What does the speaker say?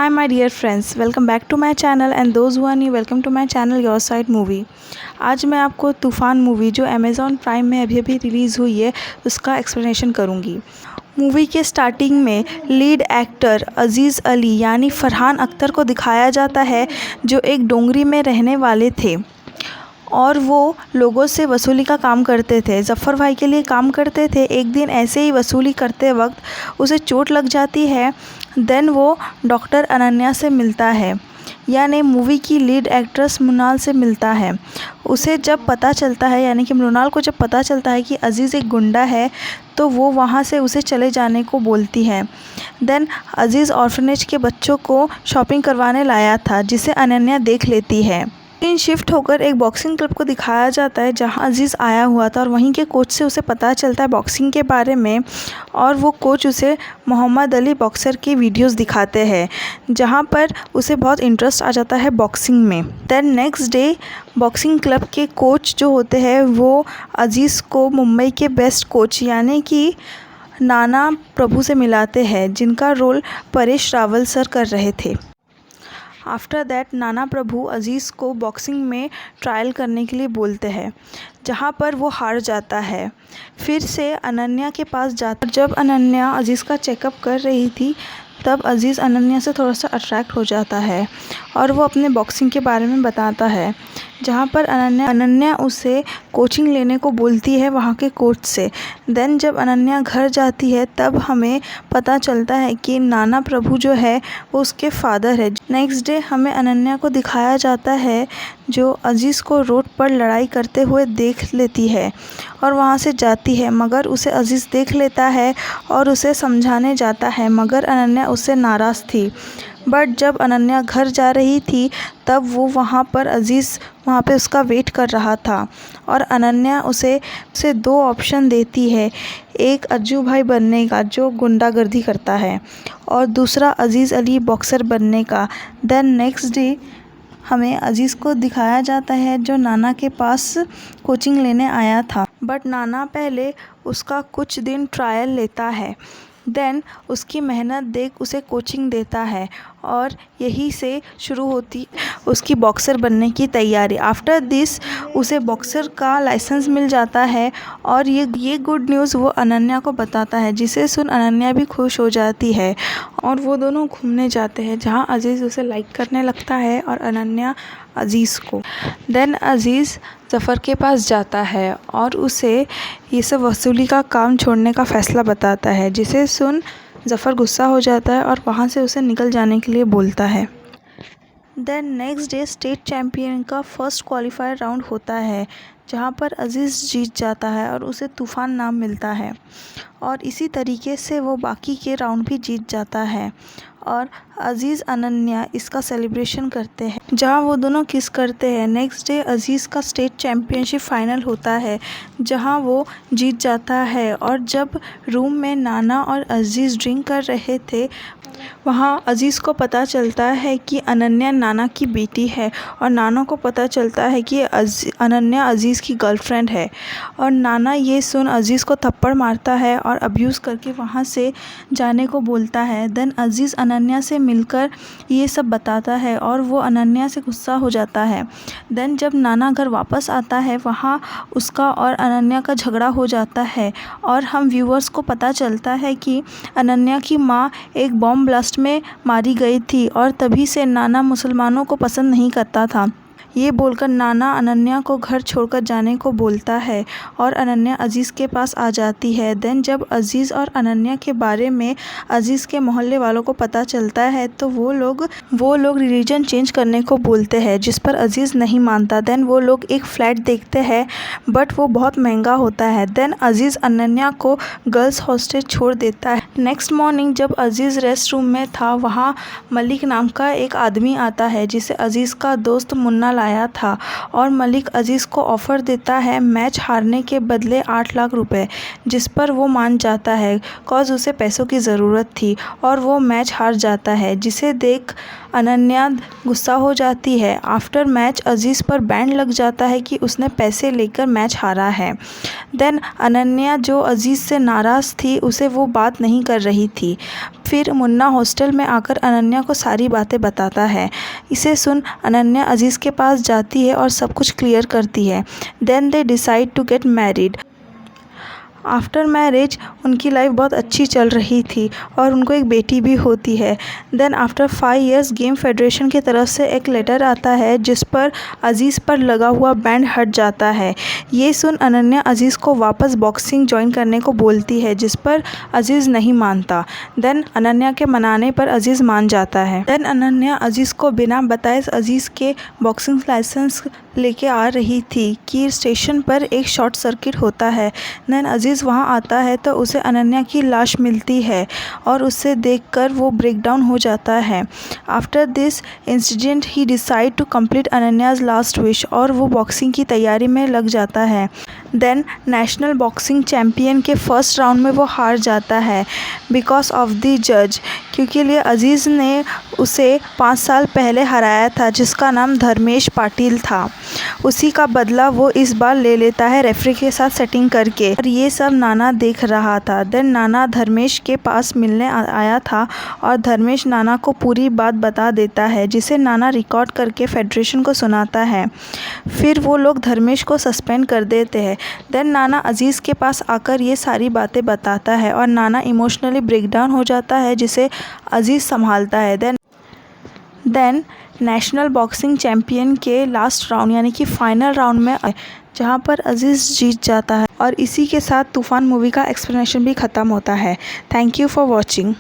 Hi my dear friends, welcome back to my channel and those who are new, welcome to my channel Your Side Movie। आज मैं आपको तूफ़ान movie जो Amazon prime में अभी अभी रिलीज़ हुई है उसका एक्सप्लेनेशन करूँगी। मूवी के स्टार्टिंग में लीड एक्टर अज़ीज़ अली यानी फ़रहान अख्तर को दिखाया जाता है जो एक डोंगरी में रहने वाले थे और वो लोगों से वसूली का काम करते थे। ज़फ़र भाई के लिए काम करते थे। एक दिन ऐसे ही वसूली करते वक्त उसे चोट लग जाती है। देन वो डॉक्टर अनन्या से मिलता है, यानी मूवी की लीड एक्ट्रेस मृणाल से मिलता है। उसे जब पता चलता है, यानी कि मृणाल को जब पता चलता है कि अज़ीज़ एक गुंडा है तो वो वहाँ से उसे चले जाने को बोलती है। देन अज़ीज़ ऑर्फनेज के बच्चों को शॉपिंग करवाने लाया था जिसे अनन्या देख लेती है। सीन शिफ्ट होकर एक बॉक्सिंग क्लब को दिखाया जाता है जहां अज़ीज़ आया हुआ था और वहीं के कोच से उसे पता चलता है बॉक्सिंग के बारे में और वो कोच उसे मोहम्मद अली बॉक्सर की वीडियोस दिखाते हैं जहां पर उसे बहुत इंटरेस्ट आ जाता है बॉक्सिंग में। Then next day boxing club के कोच जो होते हैं वो अज़ीज़ को मुंबई के बेस्ट कोच यानी कि नाना प्रभु से मिलाते हैं जिनका रोल परेश रावल सर कर रहे थे। आफ्टर दैट नाना प्रभु अज़ीज़ को बॉक्सिंग में ट्रायल करने के लिए बोलते हैं जहाँ पर वो हार जाता है। फिर से अनन्या के पास जाता। जब अनन्या अज़ीज़ का चेकअप कर रही थी तब अज़ीज़ अनन्या से थोड़ा सा अट्रैक्ट हो जाता है और वो अपने बॉक्सिंग के बारे में बताता है जहाँ पर अनन्या उसे कोचिंग लेने को बोलती है वहाँ के कोच से। देन जब अनन्या घर जाती है तब हमें पता चलता है कि नाना प्रभु जो है वो उसके फादर है। नेक्स्ट डे हमें अनन्या को दिखाया जाता है जो अज़ीज़ को रोड पर लड़ाई करते हुए देख लेती है और वहाँ से जाती है, मगर उसे अज़ीज़ देख लेता है और उसे समझाने जाता है मगर अनन्या उससे नाराज़ थी। बट जब अनन्या घर जा रही थी तब वो वहाँ पर अज़ीज़ वहाँ पे उसका वेट कर रहा था और अनन्या उसे दो ऑप्शन देती है, एक अज्जू भाई बनने का जो गुंडागर्दी करता है और दूसरा अज़ीज़ अली बॉक्सर बनने का। देन नेक्स्ट डे हमें अज़ीज़ को दिखाया जाता है जो नाना के पास कोचिंग लेने आया था, बट नाना पहले उसका कुछ दिन ट्रायल लेता है। देन उसकी मेहनत देख उसे कोचिंग देता है और यही से शुरू होती उसकी बॉक्सर बनने की तैयारी। आफ्टर दिस उसे बॉक्सर का लाइसेंस मिल जाता है और ये गुड न्यूज़ वो अनन्या को बताता है जिसे सुन अनन्या भी खुश हो जाती है और वो दोनों घूमने जाते हैं जहां अज़ीज़ उसे लाइक करने लगता है और अनन्या अज़ीज़ को। देन अज़ीज़ ज़फ़र के पास जाता है और उसे ये सब वसूली का काम छोड़ने का फ़ैसला बताता है जिसे सुन ज़फ़र गुस्सा हो जाता है और वहाँ से उसे निकल जाने के लिए बोलता है। Then next day state champion का फर्स्ट क्वालिफायर राउंड होता है जहाँ पर अज़ीज़ जीत जाता है और उसे तूफ़ान नाम मिलता है और इसी तरीके से वो बाकी के राउंड भी जीत जाता है और अज़ीज़ अनन्या इसका सेलिब्रेशन करते हैं जहाँ वो दोनों किस करते हैं। नेक्स्ट डे अज़ीज़ का स्टेट चैम्पियनशिप फाइनल होता है जहाँ वो जीत जाता है और जब रूम में नाना और अज़ीज़ ड्रिंक कर रहे थे वहाँ अज़ीज़ को पता चलता है कि अनन्या नाना की बेटी है और नाना को पता चलता है कि अनन्या अज़ीज़ की गर्लफ्रेंड है और नाना ये सुन अज़ीज़ को थप्पड़ मारता है और अब्यूज़ करके वहाँ से जाने को बोलता है। देन अज़ीज़ अनन्या से मिलकर ये सब बताता है और वो अनन्या से गुस्सा हो जाता है। देन जब नाना घर वापस आता है वहाँ उसका और अनन्या का झगड़ा हो जाता है और हम व्यूअर्स को पता चलता है कि अनन्या की माँ एक बॉम्ब ब्लास्ट में मारी गई थी और तभी से नाना मुसलमानों को पसंद नहीं करता था। ये बोलकर नाना अनन्या को घर छोड़कर जाने को बोलता है और अनन्या अज़ीज़ के पास आ जाती है। देन जब अज़ीज़ और अनन्या के बारे में अज़ीज़ के मोहल्ले वालों को पता चलता है तो वो लोग रिलीजन चेंज करने को बोलते हैं जिस पर अज़ीज़ नहीं मानता। देन वो लोग एक फ़्लैट देखते हैं बट वो बहुत महंगा होता है। देन अज़ीज़ अनन्या को गर्ल्स हॉस्टल छोड़ देता है। नेक्स्ट मॉर्निंग जब अज़ीज़ रेस्ट रूम में था वहाँ मलिक नाम का एक आदमी आता है जिसे अज़ीज़ का दोस्त मुन्ना आया था और मलिक अज़ीज़ को ऑफ़र देता है मैच हारने के बदले 8 लाख रुपए, जिस पर वो मान जाता है कॉज उसे पैसों की ज़रूरत थी और वो मैच हार जाता है जिसे देख अनन्या गुस्सा हो जाती है। आफ्टर मैच अज़ीज़ पर बैंड लग जाता है कि उसने पैसे लेकर मैच हारा है। देन अनन्या जो अज़ीज़ से नाराज़ थी उसे वो बात नहीं कर रही थी फिर मुन्ना हॉस्टल में आकर अनन्या को सारी बातें बताता है। इसे सुन अनन्या अजीज़ के पास जाती है और सब कुछ क्लियर करती है। Then they decide to get married. After marriage उनकी लाइफ बहुत अच्छी चल रही थी और उनको एक बेटी भी होती है। Then after 5 years game federation की तरफ से एक लेटर आता है जिस पर अजीज़ पर लगा हुआ बैंड हट जाता है। ये सुन अनन्या अजीज़ को वापस बॉक्सिंग ज्वाइन करने को बोलती है जिस पर अजीज़ नहीं मानता। देन अनन्या के मनाने पर अजीज़ मान जाता है। देन अनन्या अजीज़ को बिना बताए अजीज़ के बॉक्सिंग लाइसेंस लेके आ रही थी कि स्टेशन पर एक शॉर्ट सर्किट होता है। देन अजीज़ वहाँ आता है तो उसे अनन्या की लाश मिलती है और उसे देखकर वो ब्रेक डाउन हो जाता है। After this incident he decide to complete Ananya's last wish और वो बॉक्सिंग की तैयारी में लग जाता है। देन नेशनल बॉक्सिंग चैम्पियन के फर्स्ट राउंड में वो हार जाता है बिकॉज ऑफ द जज, क्योंकि लिए अजीज़ ने उसे 5 साल पहले हराया था जिसका नाम धर्मेश पाटिल था। उसी का बदला वो इस बार ले लेता है रेफरी के साथ सेटिंग करके, और ये सब नाना देख रहा था। देन नाना धर्मेश के पास मिलने आया था और धर्मेश नाना को पूरी बात बता देता है जिसे नाना रिकॉर्ड करके फेडरेशन को सुनाता है। फिर वो लोग धर्मेश को सस्पेंड कर देते हैं। देन नाना अजीज़ के पास आकर ये सारी बातें बताता है और नाना इमोशनली ब्रेकडाउन हो जाता है जिसे अजीज़ संभालता है। देन नेशनल बॉक्सिंग चैम्पियन के लास्ट राउंड यानी कि फाइनल राउंड में जहाँ पर अजीज़ जीत जाता है, और इसी के साथ तूफ़ान मूवी का एक्सप्लेनेशन भी ख़त्म होता है। Thank you for watching.